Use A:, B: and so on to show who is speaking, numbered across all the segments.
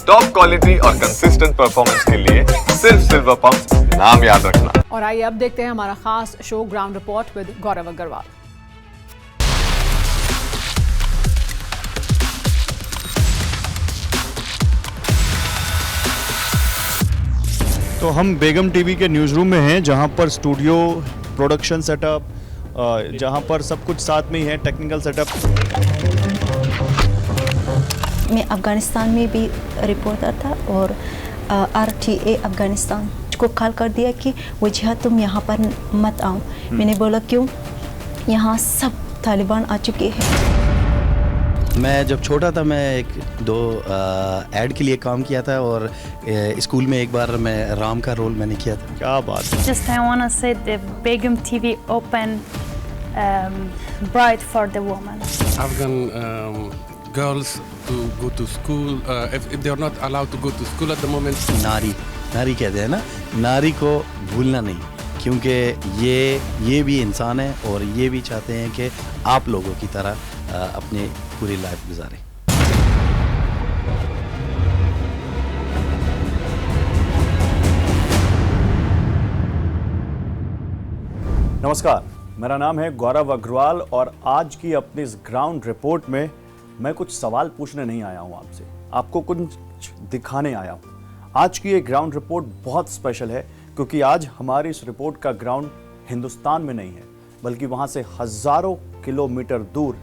A: Top quality और consistent performance के लिए सिर्फ सिल्वर पंप्स नाम याद रखना।
B: और आइए अब देखते हैं हमारा खास शो ग्राउंड रिपोर्ट विद गौरव अग्रवाल।
C: तो हम बेगम टीवी के न्यूज़ रूम में हैं, जहां पर स्टूडियो, प्रोडक्शन सेटअप, जहां पर सब कुछ साथ में ही है, टेक्निकल सेटअप।
D: मैं अफ़गानिस्तान में भी रिपोर्टर था और RTA अफ़गानिस्तान को कॉल कर दिया कि वजह तुम यहाँ पर मत आओ। मैंने बोला क्यों, यहाँ सब तालिबान आ चुके हैं।
E: मैं जब छोटा था मैं एक दो ऐड के लिए काम किया था और स्कूल में एक बार मैं राम का रोल मैंने किया था।
C: क्या बात है।
F: Just I want to say the Begum TV open bright for the woman.
G: Afghan girls to go to school if they are not allowed to go to school at the moment.
E: नारी कहते हैं ना, नारी को भूलना नहीं, क्योंकि ये भी इंसान है और ये भी चाहते हैं कि आप लोगों की तरह अपनी पूरी लाइफ गुजारें।
C: नमस्कार, मेरा नाम है गौरव अग्रवाल और आज की अपनी इस ग्राउंड रिपोर्ट में मैं कुछ सवाल पूछने नहीं आया हूं आपसे, आपको कुछ दिखाने आया हूं। आज की ये ग्राउंड रिपोर्ट बहुत स्पेशल है क्योंकि आज हमारी इस रिपोर्ट का ग्राउंड हिंदुस्तान में नहीं है, बल्कि वहां से हजारों किलोमीटर दूर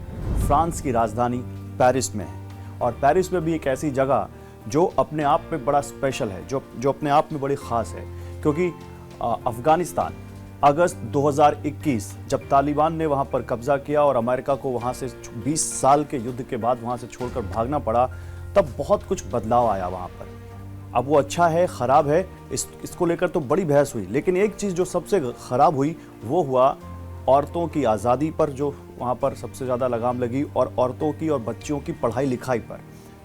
C: फ्रांस की राजधानी पेरिस में है। और पेरिस में भी एक ऐसी जगह जो अपने आप में बड़ा स्पेशल है, जो अपने आप में बड़ी ख़ास है, क्योंकि अफ़गानिस्तान अगस्त 2021 जब तालिबान ने वहां पर कब्जा किया और अमेरिका को वहां से 20 साल के युद्ध के बाद वहां से छोड़कर भागना पड़ा, तब बहुत कुछ बदलाव आया वहां पर। अब वो अच्छा है, ख़राब है, इसको लेकर तो बड़ी बहस हुई, लेकिन एक चीज़ जो सबसे ख़राब हुई वो हुआ औरतों की आज़ादी पर, जो वहाँ पर सबसे ज़्यादा लगाम लगी, और औरतों की और बच्चियों की पढ़ाई लिखाई पर।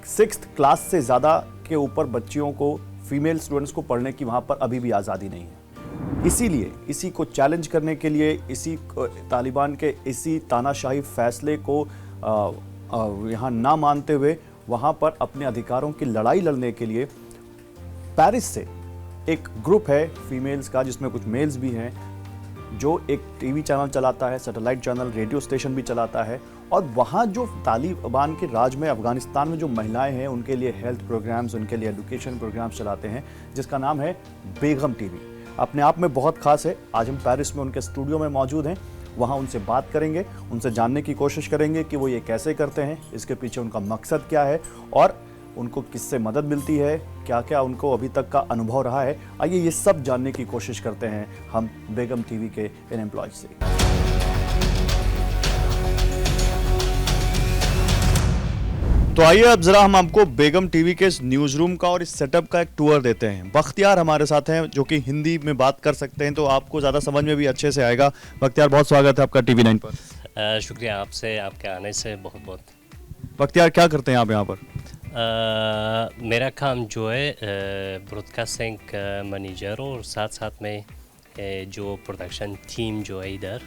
C: 6th क्लास से ज़्यादा के ऊपर बच्चियों को, फीमेल स्टूडेंट्स को पढ़ने की वहाँ पर अभी भी आज़ादी नहीं है। इसीलिए इसी को चैलेंज करने के लिए, इसी तालिबान के इसी तानाशाही फैसले को यहाँ ना मानते हुए वहाँ पर अपने अधिकारों की लड़ाई लड़ने के लिए पेरिस से एक ग्रुप है फीमेल्स का, जिसमें कुछ मेल्स भी हैं, जो एक टीवी चैनल चलाता है, सैटेलाइट चैनल, रेडियो स्टेशन भी चलाता है। और वहाँ जो तालिबान के राज में अफ़गानिस्तान में जो महिलाएं हैं, उनके लिए हेल्थ प्रोग्राम्स, उनके लिए एजुकेशन प्रोग्राम्स चलाते हैं, जिसका नाम है बेगम टीवी। अपने आप में बहुत ख़ास है। आज हम पेरिस में उनके स्टूडियो में मौजूद हैं, वहाँ उनसे बात करेंगे, उनसे जानने की कोशिश करेंगे कि वो ये कैसे करते हैं, इसके पीछे उनका मकसद क्या है और उनको किससे मदद मिलती है, क्या क्या उनको अभी तक का अनुभव रहा है। आइए ये सब जानने की कोशिश करते हैं हम बेगम टीवी के इन एम्प्लॉयज से। तो आइए अब जरा हम आपको बेगम टीवी के इस न्यूज़ रूम का और इस सेटअप का एक टूर देते हैं। बख्तियार हमारे साथ हैं, जो कि हिंदी में बात कर सकते हैं, तो आपको ज़्यादा समझ में भी अच्छे से आएगा। बख्तियार, बहुत स्वागत है आपका TV9 पर।
H: शुक्रिया आपसे, आपके आने से बहुत बहुत।
C: बख्तियार, क्या करते हैं आप यहाँ पर?
H: मेरा काम जो है ब्रॉडकास्टिंग मैनेजर, और साथ साथ में जो प्रोडक्शन टीम जो है इधर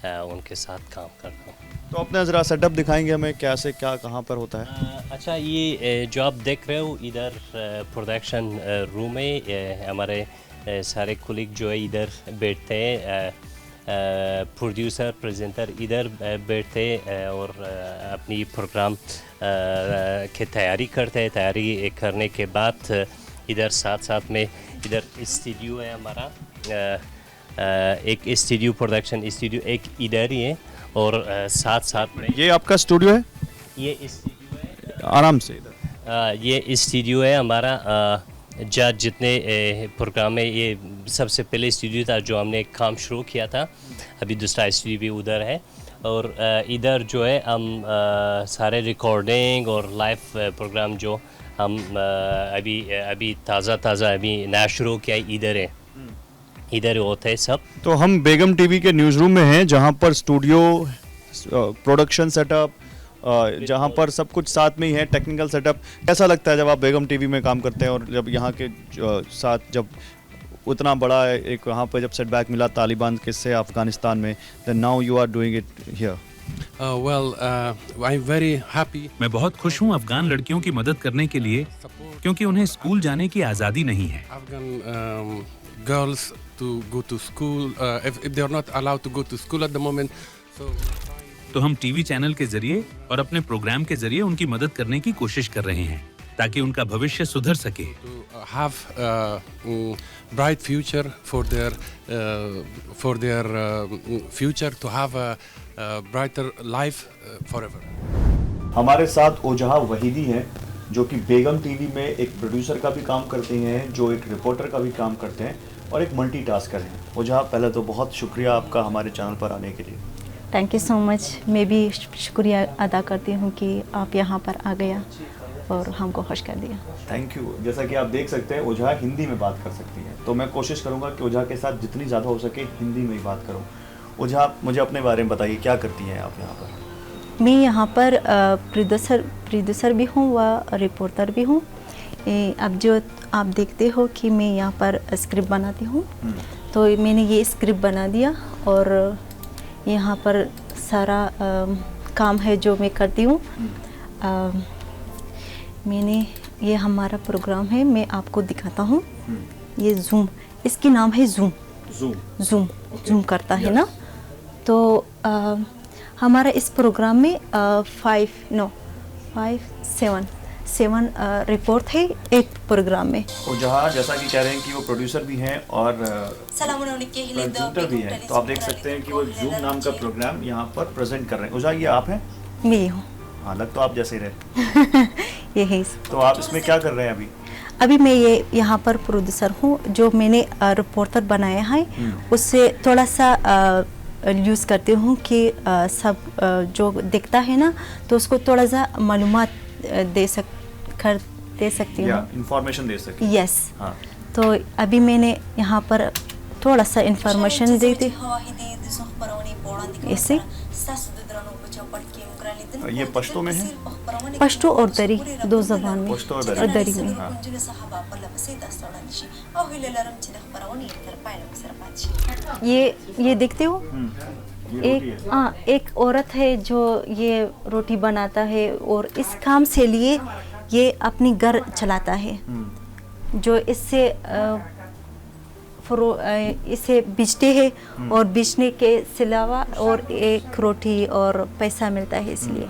H: उनके साथ काम करता हूँ।
C: तो अपना ज़रा सेटअप दिखाएंगे हमें, कैसे क्या कहाँ पर होता है?
H: अच्छा, ये जो आप देख रहे हो इधर प्रोडक्शन रूम है। हमारे सारे कोलीग जो है इधर बैठते हैं, प्रोड्यूसर, प्रेजेंटर इधर बैठते और अपनी प्रोग्राम की तैयारी करते हैं। तैयारी करने के बाद इधर साथ साथ में इधर स्टूडियो है हमारा, एक स्टूडियो, प्रोडक्शन स्टूडियो एक इधर ही है, और साथ साथ में
C: ये आपका स्टूडियो है?
H: ये स्टूडियो है,
C: आराम से इधर।
H: ये स्टूडियो है हमारा। जितने प्रोग्राम है, ये सबसे पहले स्टूडियो था जो हमने काम शुरू किया था, अभी दूसरा स्टूडियो भी उधर है। और इधर जो है हम सारे रिकॉर्डिंग और लाइव प्रोग्राम जो हम अभी ताज़ा अभी नया शुरू किया इधर होते हैं सब।
C: तो हम बेगम टीवी के न्यूज़ रूम में हैं, जहां पर स्टूडियो, प्रोडक्शन सेटअप, जहां पर सब कुछ साथ में ही है, टेक्निकल सेटअप। कैसा लगता है जब आप बेगम टीवी में काम करते हैं और जब यहाँ के साथ जब उतना बड़ा एक वहाँ पर जब सेटबैक मिला तालिबान के से अफगानिस्तान में, then now you are doing it here?
G: I'm very happy.
I: मैं बहुत खुश हूँ अफगान लड़कियों की मदद करने के लिए, क्योंकि उन्हें स्कूल जाने की आज़ादी नहीं है।
G: Afghan girls to go to school. If they are not allowed to go to school at the moment, so
I: तो हम टीवी चैनल के जरिए और अपने प्रोग्राम के जरिए उनकी मदद करने की कोशिश कर रहे हैं ताकि उनका भविष्य सुधर सके,
G: to have bright future for their future, to have a brighter life forever.
C: हमारे साथ ओजहा वहीदी हैं जो कि बेगम टीवी में एक प्रोड्यूसर का भी काम करते हैं, जो एक रिपोर्टर का भी काम करते हैं और एक मल्टीटास्कर हैं। ओजहा, पहले तो बहुत शुक्रिया आपका हमारे चैनल पर आने के लिए।
D: Thank you so much. मैं भी शुक्रिया अदा करती हूँ कि आप यहाँ पर आ गया और हमको खुश कर दिया।
C: Thank you. जैसा कि आप देख सकते हैं ओजहा हिंदी में बात कर सकती हैं, तो मैं कोशिश करूँगा कि ओजहा के साथ जितनी ज़्यादा हो सके हिंदी में ही बात करूँ। ओजहा, मुझे अपने बारे में बताइए, क्या करती हैं आप यहाँ पर?
D: मैं यहाँ पर प्रोड्यूसर भी हूँ व रिपोर्टर भी हूँ। अब जो आप देखते हो कि मैं यहाँ पर स्क्रिप्ट बनाती हूँ, तो मैंने ये स्क्रिप्ट बना दिया और यहाँ पर सारा काम है जो मैं करती हूँ। मैंने ये हमारा प्रोग्राम है, मैं आपको दिखाता हूँ। ये जूम, इसकी नाम है जूम। जूम करता है ना। तो हमारा इस प्रोग्राम में 7 रिपोर्ट है एक प्रोग्राम में।
C: ओजहा जैसा कि कह रहे हैं कि वो प्रोड्यूसर भी हैं और प्रेजेंटर भी हैं, तो आप देख सकते हैं कि वो जूम नाम का प्रोग्राम यहाँ पर प्रेजेंट कर रहे हैं। ओजहा, ये आप हैं?
D: मैं हूँ।
C: हाँ, लग तो आप जैसे ही रहे।
D: ये है।
C: तो आप इसमें क्या कर रहे हैं अभी?
D: अभी मैं ये यहाँ पर प्रोड्यूसर हूँ। जो मैंने रिपोर्टर बनाया है उससे थोड़ा सा यूज़ करती हूँ कि सब जो दिखता है ना, तो उसको थोड़ा सा मालूमात दे सकती हूँ,
C: इंफॉर्मेशन दे सकती।
D: यस। तो अभी मैंने यहाँ पर थोड़ा सा इंफॉर्मेशन दे दी ऐसे।
C: ये पश्तो में है?
D: पश्तो और दरी, दो जबान में।
C: पश्तो और
D: दरी में। ये देखते हो, एक औरत है जो ये रोटी बनाता है और इस काम से लिए ये अपनी घर चलाता है, जो इससे इसे बेचते हैं और बेचने के सिलावा और एक रोटी और पैसा मिलता है, इसलिए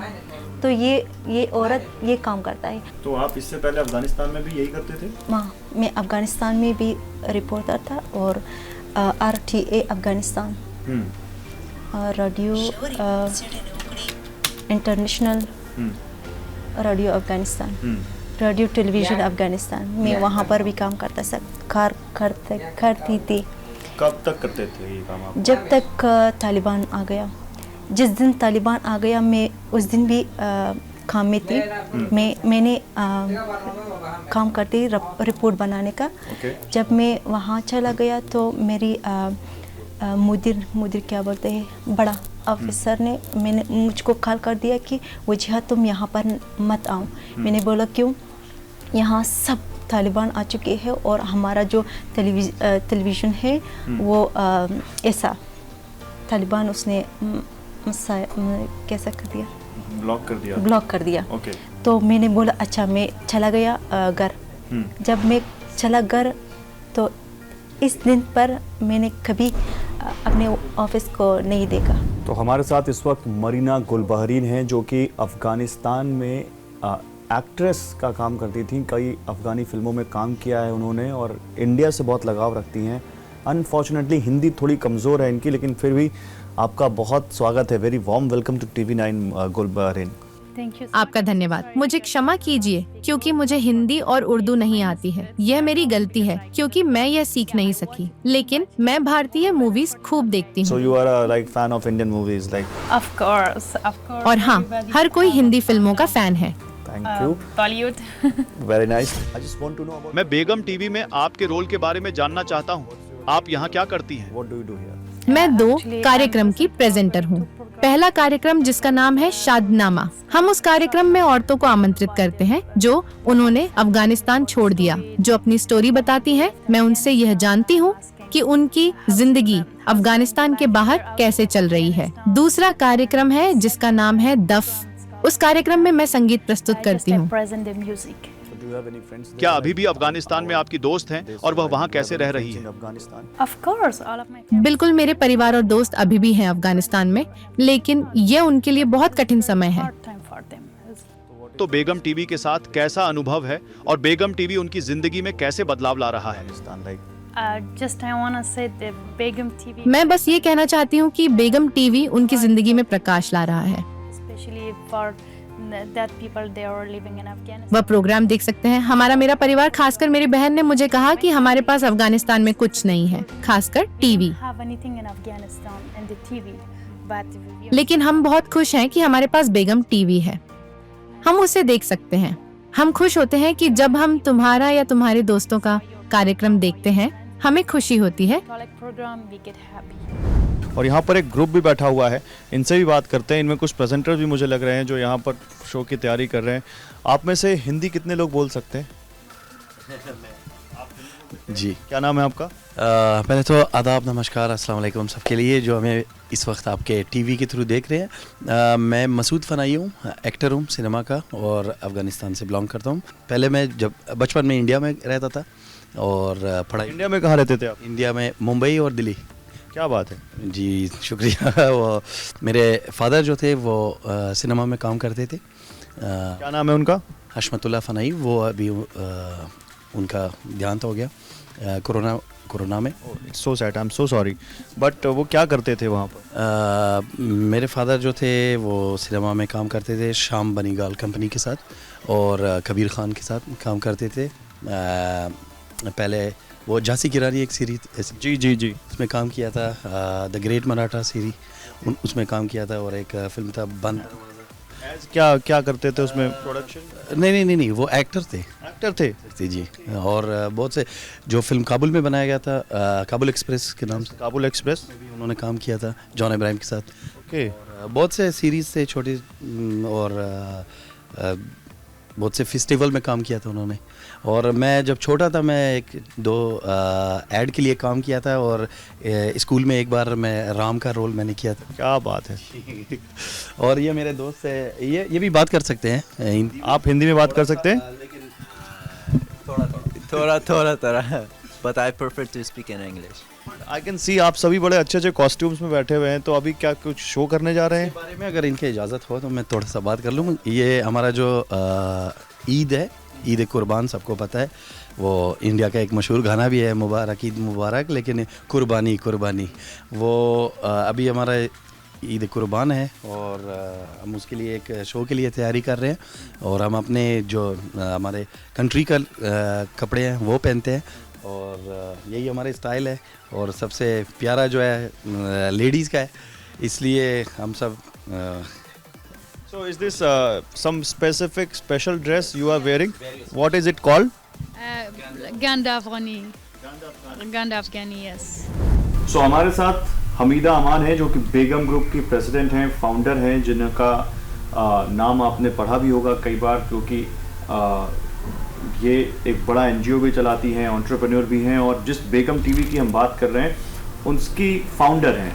D: तो ये औरत ये काम करता है।
C: तो आप इससे पहले अफगानिस्तान में भी यही करते थे?
D: हाँ, मैं अफगानिस्तान में भी रिपोर्टर था और RTA Afghanistan, radio international, radio Afghanistan, radio television Afghanistan, मैं वहाँ पर भी काम करती थी।
C: कब तक करते थे ये काम आप?
D: जब तक तालिबान आ गया। जिस दिन तालिबान आ गया मैं उस दिन भी काम में थी। मैंने काम करती रिपोर्ट बनाने का। जब मैं वहाँ चला गया तो मेरी मुदीर क्या बोलते हैं, बड़ा ऑफिसर ने मुझको कॉल कर दिया कि वजह तुम यहाँ पर मत आओ। मैंने बोला क्यों? यहाँ सब तालिबान आ चुके हैं और हमारा जो टेलीविज़न है वो ऐसा तालिबान उसने कैसा कर दिया, ब्लॉक कर दिया। तो मैंने बोला अच्छा, मैं चला गया घर। जब मैं चला घर तो इस दिन पर मैंने कभी अपने ऑफिस को नहीं देखा।
C: तो हमारे साथ इस वक्त मरीना गुलबहरीन हैं जो कि अफ़गानिस्तान में एक्ट्रेस का काम करती थी। कई अफ़गानी फ़िल्मों में काम किया है उन्होंने और इंडिया से बहुत लगाव रखती हैं। अनफॉर्चुनेटली हिंदी थोड़ी कमज़ोर है इनकी, लेकिन फिर भी आपका बहुत स्वागत है। Very warm welcome to TV9 गुलबहरीन।
J: आपका धन्यवाद। मुझे क्षमा कीजिए क्योंकि मुझे हिंदी और उर्दू नहीं आती है। यह मेरी गलती है क्योंकि मैं यह सीख नहीं सकी, लेकिन मैं भारतीय मूवीज खूब देखती हूँ।
C: So you are a like fan of Indian movies, like?
F: Of course.
J: और हाँ, हर कोई हिंदी फिल्मों का फैन है।
C: Thank you.
F: Bollywood.
C: Very nice. I just want to know about.
K: मैं बेगम टीवी में आपके रोल के बारे में जानना चाहता हूँ। आप यहाँ क्या करती हैं?
C: What do you do here?
J: मैं 2 कार्यक्रम की प्रेजेंटर हूँ। पहला कार्यक्रम जिसका नाम है शादनामा। हम उस कार्यक्रम में औरतों को आमंत्रित करते हैं जो उन्होंने अफगानिस्तान छोड़ दिया, जो अपनी स्टोरी बताती हैं। मैं उनसे यह जानती हूँ कि उनकी जिंदगी अफगानिस्तान के बाहर कैसे चल रही है। दूसरा कार्यक्रम है जिसका नाम है दफ। उस कार्यक्रम में मैं संगीत प्रस्तुत करती हूँ।
K: क्या अभी भी अफगानिस्तान में आपकी दोस्त हैं और वह वहाँ कैसे रह रही है?
J: बिल्कुल, मेरे परिवार और दोस्त अभी भी हैं अफगानिस्तान में, लेकिन ये उनके लिए बहुत कठिन समय है।
K: तो बेगम टीवी के साथ कैसा अनुभव है और बेगम टीवी उनकी जिंदगी में कैसे बदलाव ला रहा है?
J: मैं बस ये कहना चाहती हूँ कि बेगम टीवी उनकी जिंदगी में प्रकाश ला रहा है। वह प्रोग्राम देख सकते हैं। मेरा परिवार, खासकर मेरी बहन ने मुझे कहा कि हमारे पास अफगानिस्तान में कुछ नहीं है, खासकर टीवी। लेकिन हम बहुत खुश हैं कि हमारे पास बेगम टीवी है। हम उसे देख सकते हैं। हम खुश होते हैं कि जब हम तुम्हारा या तुम्हारे दोस्तों का कार्यक्रम देखते हैं, हमें खुशी होती है।
C: और यहाँ पर एक ग्रुप भी बैठा हुआ है, इनसे भी बात करते हैं। इनमें कुछ प्रेजेंटर्स भी मुझे लग रहे हैं जो यहाँ पर शो की तैयारी कर रहे हैं। आप में से हिंदी कितने लोग बोल सकते हैं?
E: जी,
C: क्या नाम है आपका?
E: पहले तो आदाब, नमस्कार, अस्सलाम वालेकुम सबके लिए जो हमें इस वक्त आपके टीवी के थ्रू देख रहे हैं। मैं मसूद फनाई हूँ, एक्टर हूँ सिनेमा का और अफ़गानिस्तान से बिलोंग करता हूँ। पहले मैं जब बचपन में इंडिया में रहता था और पढ़ाई।
C: इंडिया में कहाँ रहते थे आप?
E: इंडिया में मुंबई और दिल्ली।
C: क्या बात है
E: जी, शुक्रिया। वो मेरे फादर जो थे वो सिनेमा में काम करते थे।
C: क्या नाम है उनका?
E: हशमतुल्लाह फनाई। वो अभी उनका देहांत हो गया कोरोना में।
C: So sad, I am so sorry. But वो क्या करते थे वहाँ पर?
E: मेरे फादर जो थे वो सिनेमा में काम करते थे, शाम बनीगाल कंपनी के साथ और कबीर खान के साथ काम करते थे। पहले वो झांसी की रानी एक सीरीज, जी उसमें काम किया था। द ग्रेट मराठा सीरीज उसमें काम किया था और एक फिल्म था बंद।
C: क्या करते थे उसमें? प्रोडक्शन?
E: नहीं, वो एक्टर थे जी। और बहुत से जो फिल्म काबुल में बनाया गया था, काबुल एक्सप्रेस के नाम से,
C: काबुल एक्सप्रेस
E: में भी उन्होंने काम किया था जॉन इब्राहिम के साथ।
C: ओके।
E: बहुत से सीरीज थे छोटी और बहुत से फेस्टिवल में काम किया था उन्होंने। और मैं जब छोटा था मैं 1-2 ऐड के लिए काम किया था और स्कूल में एक बार मैं राम का रोल मैंने किया था।
C: क्या बात है।
E: और ये मेरे दोस्त है, ये भी बात कर सकते हैं।
C: आप हिंदी में बात कर सकते हैं?
L: थोड़ा but I prefer to speak in English.
C: I can see आप सभी बड़े अच्छे कॉस्ट्यूम्स में बैठे हुए हैं। तो अभी क्या कुछ शो करने जा रहे हैं?
E: इस बारे में अगर इनकी इजाज़त हो तो मैं थोड़ा सा बात कर लूँ। ये हमारा जो ईद है, ईद कुर्बान, सबको पता है। वो इंडिया का एक मशहूर गाना भी है, मुबारक ईद मुबारक, लेकिन कुर्बानी वो अभी हमारा ईद कुर्बान है और हम उसके लिए एक शो के लिए तैयारी कर रहे हैं। और हम अपने जो हमारे कंट्री का कपड़े हैं वो पहनते हैं और यही हमारे स्टाइल है। और सबसे प्यारा जो है लेडीज़ का है, इसलिए हम सब।
C: So is this some special dress you are wearing? What is it called?
F: Ganda Afghani. Ganda Afghani, yes.
C: So हमारे साथ हमीदा अमान है जो कि बेगम ग्रुप की प्रेसिडेंट हैं, फाउंडर हैं, जिनका नाम आपने पढ़ा भी होगा कई बार, क्योंकि ये एक बड़ा एनजीओ भी चलाती हैं, एंटरप्रेन्योर भी हैं। और जिस बेगम टीवी की हम बात कर रहे हैं उसकी फाउंडर हैं।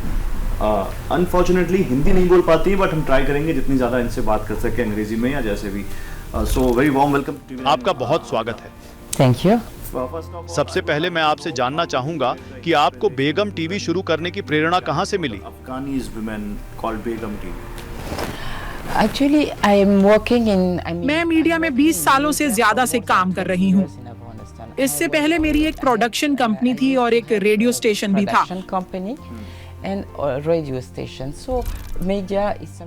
C: अनफॉर्चुनेटली हिंदी नहीं बोल पाती, बट हम ट्राई करेंगे जितनी ज़्यादा इनसे बात कर सके अंग्रेजी में या जैसे भी। So very warm welcome.
K: आपका बहुत स्वागत है।
M: Thank you.
K: सबसे पहले मैं आपसे जानना चाहूँगा कि आपको बेगम टीवी शुरू करने की प्रेरणा कहाँ से मिली?
C: Afghanis women called Begum TV.
M: Actually, I am working in.
N: मैं मीडिया में 20 सालों से ज्यादा से काम कर रही हूँ। इससे पहले मेरी एक प्रोडक्शन कंपनी थी और एक रेडियो स्टेशन भी था।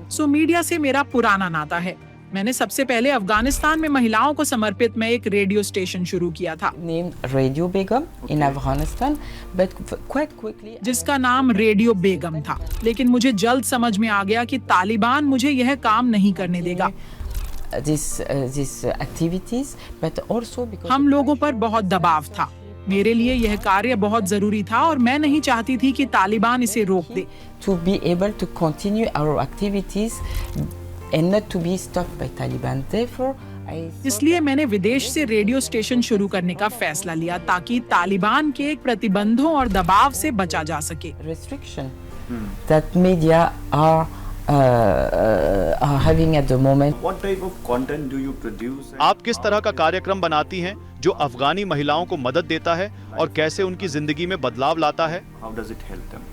N: So मीडिया से मेरा पुराना नाता है। मैंने सबसे पहले अफगानिस्तान में महिलाओं को समर्पित में एक रेडियो स्टेशन शुरू किया था,
M: radio Begum in Afghanistan, but quite quickly
N: जिसका नाम रेडियो बेगम था। लेकिन मुझे जल्द समझ में आ गया कि तालिबान मुझे यह काम नहीं करने देगा। हम लोगों पर बहुत दबाव था। मेरे लिए यह कार्य बहुत जरूरी था और मैं नहीं चाहती थी कि तालिबान इसे रोक दे।
M: To be able to continue our activities and not to be stopped by Taliban. Therefore,
N: इसलिए मैंने विदेश से रेडियो स्टेशन शुरू करने का फैसला लिया ताकि तालिबान के प्रतिबंधों और दबाव से बचा जा सके।
M: That media are having at the moment.
C: What type of content do you produce?
K: आप किस तरह का कार्यक्रम बनाती हैं जो अफगानी महिलाओं को मदद देता है और कैसे उनकी जिंदगी में बदलाव लाता है?
C: How does it help them?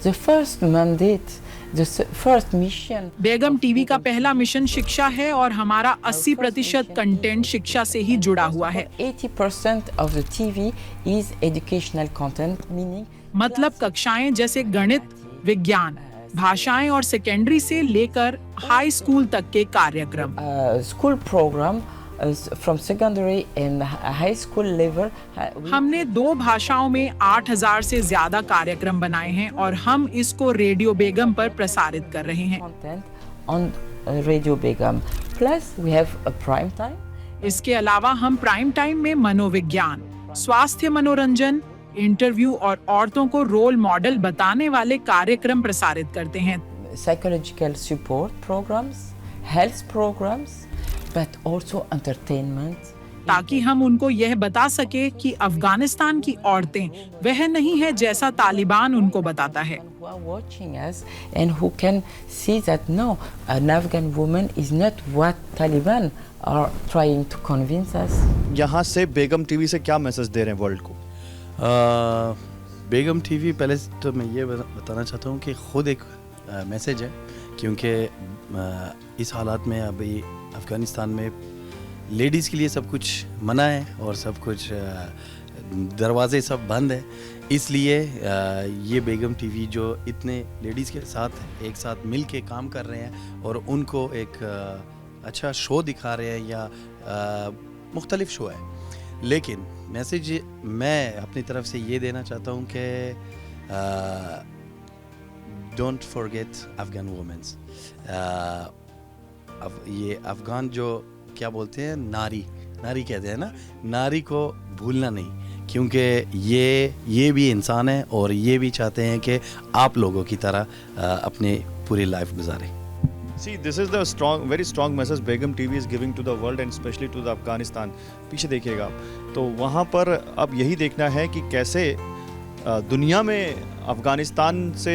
M: The first mandate, the first mission.
N: Begum TV का पहला मिशन शिक्षा है और हमारा 80% कंटेंट शिक्षा से ही जुड़ा हुआ है।
M: 80% of the TV is educational content, meaning
N: मतलब कक्षाएं जैसे गणित, विज्ञान, भाषाएं और सेकेंडरी से लेकर हाई स्कूल तक के कार्यक्रम।
M: School program from secondary and high school level.
N: हमने 2 भाषाओं में 8000 से ज्यादा कार्यक्रम बनाए हैं और हम इसको रेडियो बेगम पर प्रसारित कर रहे हैं।
M: On Radio Begum. Plus we have a prime time.
N: इसके अलावा हम प्राइम टाइम में मनोविज्ञान, स्वास्थ्य मनोरंजन, इंटरव्यू और औरतों को रोल मॉडल बताने वाले कार्यक्रम प्रसारित करते हैं।
M: Psychological support programs, health programs, but also entertainment.
N: ताकि हम उनको यह बता सके कि अफगानिस्तान की औरतें वह नहीं है जैसा तालिबान उनको बताता है।
M: Who are watching us and who can see that no, an Afghan woman is not what Taliban are trying to convince us.
K: यहाँ से बेगम टीवी से क्या मैसेज दे रहे हैं वर्ल्ड को?
E: बेगम टीवी पहले तो मैं ये बताना चाहता हूँ कि खुद एक मैसेज है, क्योंकि इस हालात में अभी अफ़गानिस्तान में लेडीज़ के लिए सब कुछ मना है और सब कुछ दरवाजे सब बंद है। इसलिए ये बेगम टीवी जो इतने लेडीज़ के साथ एक साथ मिल के काम कर रहे हैं और उनको एक अच्छा शो दिखा रहे हैं या मुख्तलिफ शो है, लेकिन मैसेज मैं अपनी तरफ से ये देना चाहता हूँ कि डोंट फॉरगेट अफ़गान वुमेन्स। अब ये अफ़गान जो क्या बोलते हैं, नारी कहते हैं ना, नारी को भूलना नहीं, क्योंकि ये भी इंसान है और ये भी चाहते हैं कि आप लोगों की तरह अपनी पूरी life गुजारें।
K: See, this is the very strong message Begum TV is giving to the world and especially to the Afghanistan. पीछे देखिएगा आप, तो वहाँ पर अब यही देखना है कि कैसे दुनिया में अफ़गानिस्तान से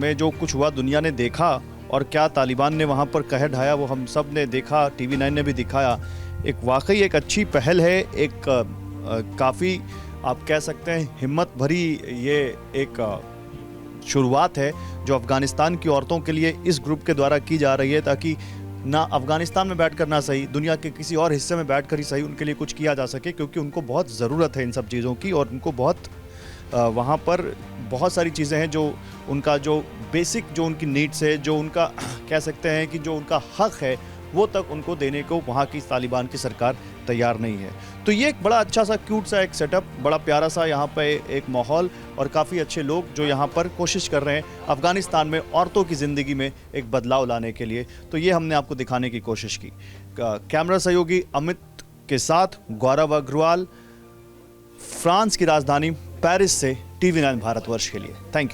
K: में जो कुछ हुआ दुनिया ने देखा और क्या तालिबान ने वहाँ पर कहर ढाया वो हम सब ने देखा, TV9 ने भी दिखाया। एक वाकई एक अच्छी पहल है, एक काफ़ी आप कह सकते हैं हिम्मत भरी ये एक शुरुआत है जो अफ़गानिस्तान की औरतों के लिए इस ग्रुप के द्वारा की जा रही है, ताकि ना अफ़गानिस्तान में बैठकर ना सही दुनिया के किसी और हिस्से में बैठकर ही सही उनके लिए कुछ किया जा सके, क्योंकि उनको बहुत ज़रूरत है इन सब चीज़ों की और उनको बहुत वहाँ पर बहुत सारी चीज़ें हैं जो उनका जो बेसिक जो उनकी नीड्स है, जो उनका कह सकते हैं कि जो उनका हक़ है वो तक उनको देने को वहाँ की तालिबान की सरकार तैयार नहीं है। तो ये एक बड़ा अच्छा सा क्यूट सा एक सेटअप, बड़ा प्यारा सा यहाँ पे एक माहौल और काफ़ी अच्छे लोग जो यहाँ पर कोशिश कर रहे हैं अफ़गानिस्तान में औरतों की ज़िंदगी में एक बदलाव लाने के लिए। तो ये हमने आपको दिखाने की कोशिश की। कैमरा सहयोगी अमित के साथ गौरव अग्रवाल, फ्रांस की राजधानी पेरिस से TV9 भारतवर्ष के लिए। Thank you.